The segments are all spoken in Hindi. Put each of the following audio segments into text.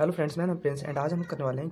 हेलो फ्रेंड्स, मैं प्रिंस एंड आज हम करने वाले हैं,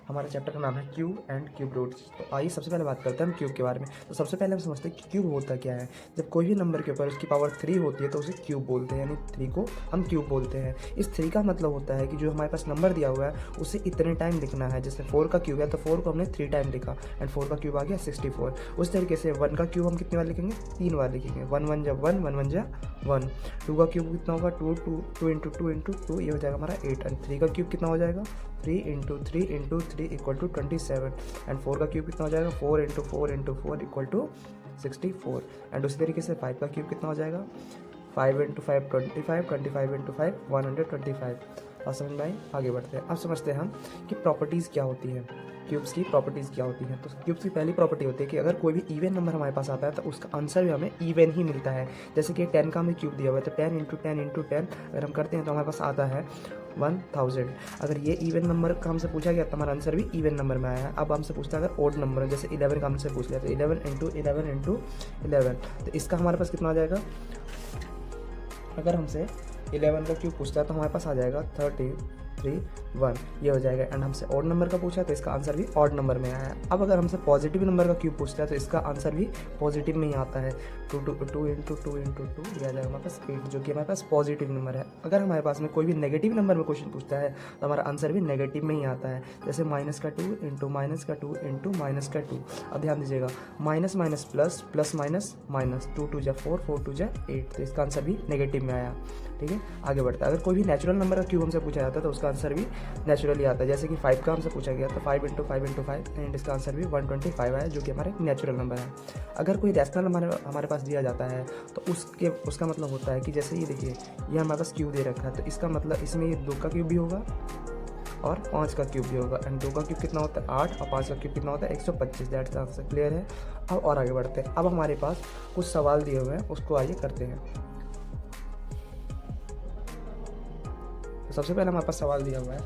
हमारे चैप्टर का नाम है क्यूब एंड क्यूब रूट्स। तो आइए सबसे पहले बात करते हैं हम क्यूब के बारे में। तो सबसे पहले हम समझते हैं कि क्यूब होता क्या है। जब कोई भी नंबर के ऊपर उसकी पावर 3 होती है तो उसे क्यूब बोलते हैं, यानी 3 को हम क्यूब बोलते हैं। इस 3 का मतलब होता है कि जो हमारे पास नंबर दिया हुआ है उसे इतने टाइम लिखना है। जैसे 4 का क्यूब है तो 4 को हमने 3 टाइम लिखा एंड 4 का क्यूब आ गया 64। उस तरीके से 1 का क्यूब हम कितनी बार लिखेंगे, 3 बार लिखेंगे। 1 1 जा 1, 1 1 जा 1। 2 का क्यूब कितना होगा, 2 2 2 इंटू 2 इंटू 2, ये हो जाएगा हमारा 8। एंड 3 का क्यूब कितना हो जाएगा, 3 into 3 into 3 equal to 27। And 4 का क्यूब कितना हो जाएगा, 4 into 4 into 4 equal to 64। And उसी तरीके से 5 का क्यूब कितना हो जाएगा, 5 इंटू 5 25, 25 इंटू 5 125। अब समझ में आई, आगे बढ़ते हैं। अब समझते हैं हम कि प्रॉपर्टीज़ क्या होती हैं, क्यूब्स की प्रॉपर्टीज़ क्या होती हैं। तो क्यूब्स की पहली प्रॉपर्टी होती है कि अगर कोई भी इवन नंबर हमारे पास आता है तो उसका आंसर भी हमें इवन ही मिलता है। जैसे कि 10 का हमें क्यूब दिया हुआ है तो 10 इंटू 10 इंटू 10 अगर हम करते हैं तो हमारे पास आता है 1000। अगर ये इवन नंबर का हमसे पूछा गया तो हमारा आंसर भी इवन नंबर में आया है। अब हमसे पूछता है अगर ओड नंबर है, जैसे 11 का हमसे पूछ लिया तो 11 इंटू 11 इंटू 11, तो इसका हमारे पास कितना आ जाएगा। अगर हमसे 11 का क्यूब पूछता है तो हमारे पास आ जाएगा 33 ये हो जाएगा। एंड हमसे ऑड नंबर का पूछा तो इसका आंसर भी ऑड नंबर में आया है। अब अगर हमसे पॉजिटिव नंबर का क्यूब पूछता है तो इसका आंसर भी पॉजिटिव में ही आता है। 2 इंटू 2 इंटू 2 ये आ जाएगा हमारे पास 8, जो कि हमारे पास पॉजिटिव नंबर है। अगर हमारे पास में कोई भी नेगेटिव नंबर में क्वेश्चन पूछता है तो हमारा आंसर भी नेगेटिव में ही आता है। जैसे माइनस का 2 इंटू माइनस का 2 इंटू माइनस का 2। अब ध्यान दीजिएगा, minus minus plus, plus minus minus, 2 2 जा 4, 4 2 जा 8, तो इसका आंसर भी नेगेटिव में आया। ठीक है, आगे बढ़ता है। अगर कोई भी नेचुरल नंबर का क्यूब हमसे पूछा जाता है तो उसका आंसर भी नेचुरली आता है। जैसे कि 5 का हमसे पूछा गया तो 5 इंटू 5 इंटू 5 एंड इसका आंसर भी 125 आया, जो कि हमारे नेचुरल नंबर है। अगर कोई रैशनल नंबर हमारे पास दिया जाता है तो उसका मतलब होता है कि जैसे ये देखिए, ये हमारे पास क्यूब दे रखा है तो इसका मतलब इसमें 2 का क्यूब भी होगा और 5 का क्यूब भी होगा। एंड 2 का क्यूब कितना होता है 8 और 5 का क्यूब कितना होता है 125। That's answer. क्लियर है। अब और आगे बढ़ते हैं। अब हमारे पास कुछ सवाल दिए हुए हैं, उसको आइए करते हैं। तो सबसे पहले हमारे पास सवाल दिया हुआ है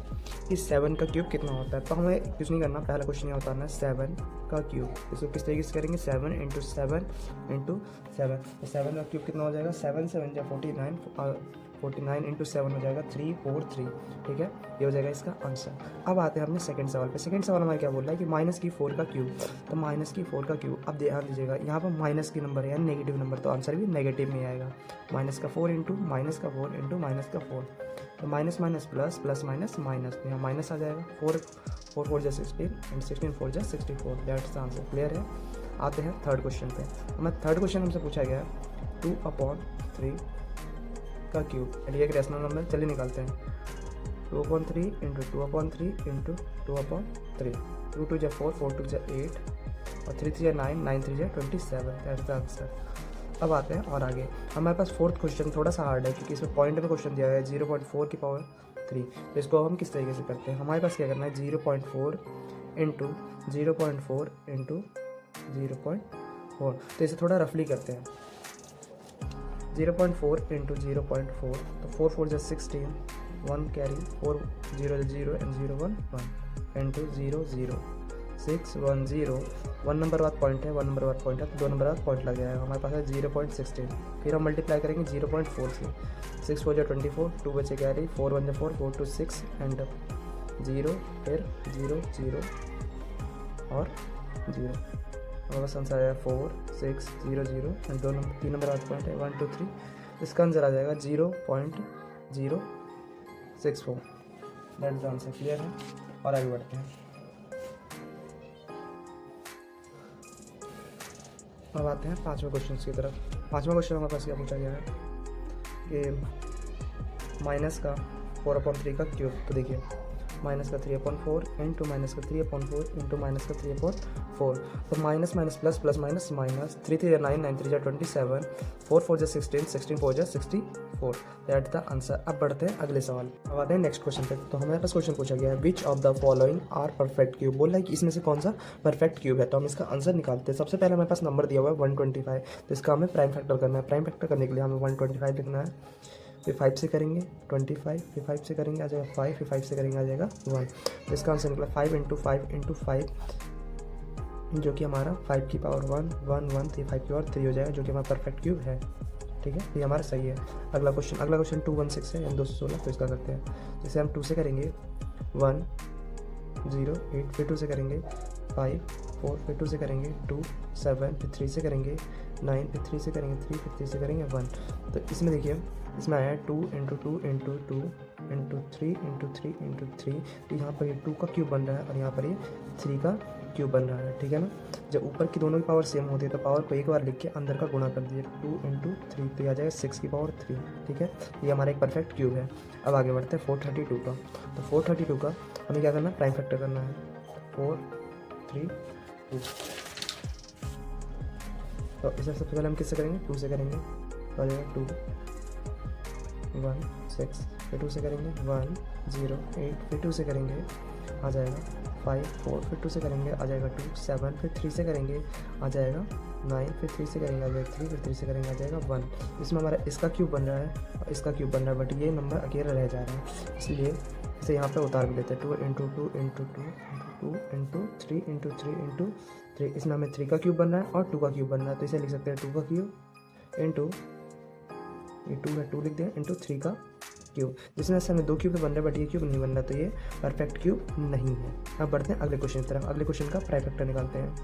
कि 7 का क्यूब कितना होता है। तो हमें कुछ नहीं करना, पहला क्वेश्चन ये होता है 7 का क्यूब। इसको किस तरीके से करेंगे, 7 इंटू 7 इंटू 7। तो 7 का क्यूब कितना हो जाएगा, 7 7 जा 49, 49 इंटू 7 हो जाएगा 343। ठीक है, ये हो जाएगा इसका आंसर। अब आते हैं अपने सेकंड सवाल पे। सेकंड सवाल हमारा क्या बोल रहा है कि माइनस की 4 का क्यूब। तो माइनस की 4 का क्यूब, अब ध्यान दीजिएगा यहाँ पर माइनस की नंबर है यानी नेगेटिव नंबर, तो आंसर भी नेगेटिव में आएगा। माइनस का 4 इंटू माइनस का 4 इंटू माइनस का 4, तो minus minus plus, plus minus minus, यहाँ माइनस आ जाएगा। 4 4 जा 16 एंड 16 4 जा 64। That's the answer. क्लियर है। आते हैं थर्ड क्वेश्चन पे। हमें थर्ड क्वेश्चन हमसे पूछा गया है 2/3 का क्यूब। एंड ये एक रैशनल नंबर, चलिए निकालते हैं। 2/3 इंटू 2/3 इंटू 2/3, 2 2 जा 4, 4 2 जा 8 और 3 3 जा 9, 9 3 जा 27। That's the answer. अब आते हैं और आगे। हमारे पास फोर्थ क्वेश्चन थोड़ा सा हार्ड है क्योंकि इसमें पॉइंट में क्वेश्चन दिया है 0.4 की पावर 3। तो इसको हम किस तरीके से करते हैं, हमारे पास क्या करना है 0.4 इंटू 0.4 इंटू 0.4। तो इसे थोड़ा रफली करते हैं। 0.4 इंटू 0.4, तो 4 4 जा 16, 1 कैरी, 4 0 जा 0 एंड 0 1 1 इंटू 0 0 6 1 0। 1 नंबर बाद पॉइंट है, 1 नंबर बाद पॉइंट है, तो 2 नंबर बाद पॉइंट लग जाएगा। हमारे पास है 0.16। फिर हम मल्टीप्लाई करेंगे 0.4 से। 6 4 जा 24, 2 बचे कैरी, 4 1 जा 4, 4 2 6 एंड 0, फिर 0 0 और 0। हमारे पास आंसर आया 4 6 0 0 एंड 3 नंबर बाद पॉइंट है 1 2 3। इसका आंसर आ जाएगा 0.064। That's the answer. क्लियर है। और आगे बढ़ते हैं। अब आते हैं पांचवें क्वेश्चन की तरफ। पांचवा क्वेश्चन हमारे पास क्या पूछा गया है कि माइनस का 4/3 का क्यूब। तो देखिए, माइनस का 3/4 इंटू माइनस का 3/4 इंटू माइनस का 3/4। तो minus minus plus, plus minus minus, 3 3 जा 9, 9 3 जा 27, 4 4 जा 16, 16 4 जा 64। That the answer. अब बढ़ते हैं अगले सवाल। अब आते हैं नेक्स्ट क्वेश्चन पे। तो हमारे पास क्वेश्चन पूछा गया है which of the following are perfect cube. बोल रहा है कि इसमें से कौन सा परफेक्ट क्यूब है। तो हम इसका आंसर निकालते हैं। सबसे पहले हमारे पास नंबर दिया हुआ है 125, तो इसका हमें प्राइम फैक्टर करना है। प्राइम फैक्टर करने के लिए हमें 125 लिखना है। फिर 5 से करेंगे 25, फिर 5 से करेंगे आ जाएगा 5, फिर 5 से करेंगे आ जाएगा 1। तो इसका आंसर निकला 5 इंटू 5 इंटू 5, जो कि हमारा 5 की पावर 1 1 1 3, 5 की पावर 3 हो जाएगा, जो कि हमारा परफेक्ट क्यूब है। ठीक है, ये हमारा सही है। अगला क्वेश्चन 216 है यानी 216, तो इसका करते हैं। जैसे हम 2 से करेंगे 1 0 8, फिर 2 से करेंगे 5 4, फिर 2 से करेंगे 2 7, फिर 3 से करेंगे 9, फिर 3 से करेंगे 3, फिर 3 से करेंगे 1। तो इसमें देखिए, इसमें आया है 2 × 2 × 2 × 3 × 3 × 3। तो यहाँ पर ये 2 का क्यूब बन रहा है और यहाँ पर ये 3 का क्यूब बन रहा है, ठीक है ना। जब ऊपर की दोनों की पावर सेम होती है तो पावर को एक बार लिख के अंदर का गुणा कर दीजिए, 2 × 3, तो ये आ जाएगा 6 की पावर 3, ठीक है। ये हमारा एक परफेक्ट क्यूब है। अब आगे बढ़ते हैं 432 का। तो 432 का हमें क्या करना है, प्राइम फैक्टर करना है। 4 3 2। तो इसे सबसे पहले हम किससे करेंगे, 2 से करेंगे, तो आ जाएगा 2 1 6, फिर 2 से करेंगे 1 0 8, फिर 2 से करेंगे आ जाएगा 5 4, फिर 2 से करेंगे आ जाएगा 2 7, फिर 3 से करेंगे आ जाएगा 9, फिर 3 से करेंगे आ जाएगा 3, फिर 3 से करेंगे आ जाएगा 1। इसमें हमारा इसका क्यूब बन रहा है और इसका क्यूब बन रहा है, बट ये नंबर अकेला रह जा रहा है, इसलिए इसे यहाँ पे उतार भी लेते हैं। 2 × 2 × 2 × 2 × 3 × 3 × 3। इसमें हमें 3 का क्यूब बन रहा है और 2 का क्यूब बन रहा है, तो इसे लिख सकते हैं 2 का क्यूब इंटू, ये 2 है 2 लिख दें, इंटू 3 का क्यूब। जिसमें से हमें 2 क्यूब बन रहा है बट ये क्यूब नहीं बन रहा, तो ये परफेक्ट क्यूब नहीं है। अब बढ़ते हैं अगले क्वेश्चन की तरफ। अगले क्वेश्चन का प्राइम फैक्टर निकालते हैं।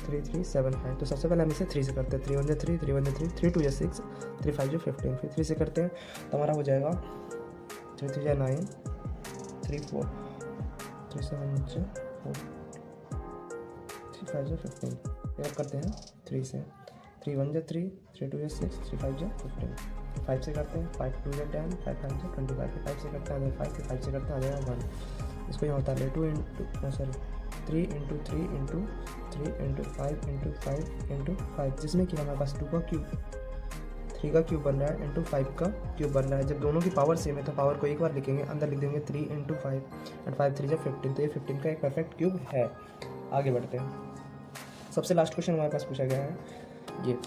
3 3 7 5। तो सबसे पहले हम इसे 3 से करते हैं। 3 1 3, 3 1 3, 3 2 6, 3 5 15। फिर 3 से करते हैं तो हमारा हो जाएगा 3 3 9, 3 4, 3 7 4, 3 5 15। फिर अब करते हैं 3 से। 3 1 3, 3 2 6, 3 5 15। 5 से करते हैं, 5 2 10, 5 5 25। 5 से करते हैं 5, 5 से करते हैं आ जाएगा 1। इसको यहाँ उतार ले, 3 × 3 × 3 × 5 × 5 × 5, जिसमें कि हमारे पास 2 का क्यूब 3 का क्यूब बन रहा है इंटू 5 का क्यूब बन रहा है। जब दोनों की पावर सेम है तो पावर को एक बार लिखेंगे, अंदर लिख देंगे 3 × 5 एंड 5 3 15। तो ये 15 का एक परफेक्ट क्यूब है। आगे बढ़ते हैं। सबसे लास्ट क्वेश्चन हमारे पास पूछा गया है ये,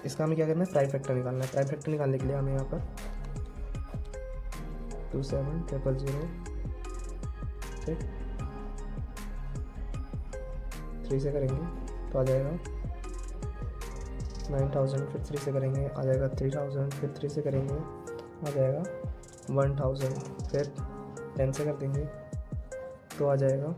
इसका हमें क्या करना है, प्राइम फैक्टर निकालना है। प्राइम फैक्टर निकालने के लिए हमें यहाँ पर 2 7 0 0 फिर 3 से करेंगे तो आ जाएगा 9000, फिर 3 से करेंगे आ जाएगा 3000, फिर 3 से करेंगे आ जाएगा 1000, फिर 10 से कर देंगे तो आ जाएगा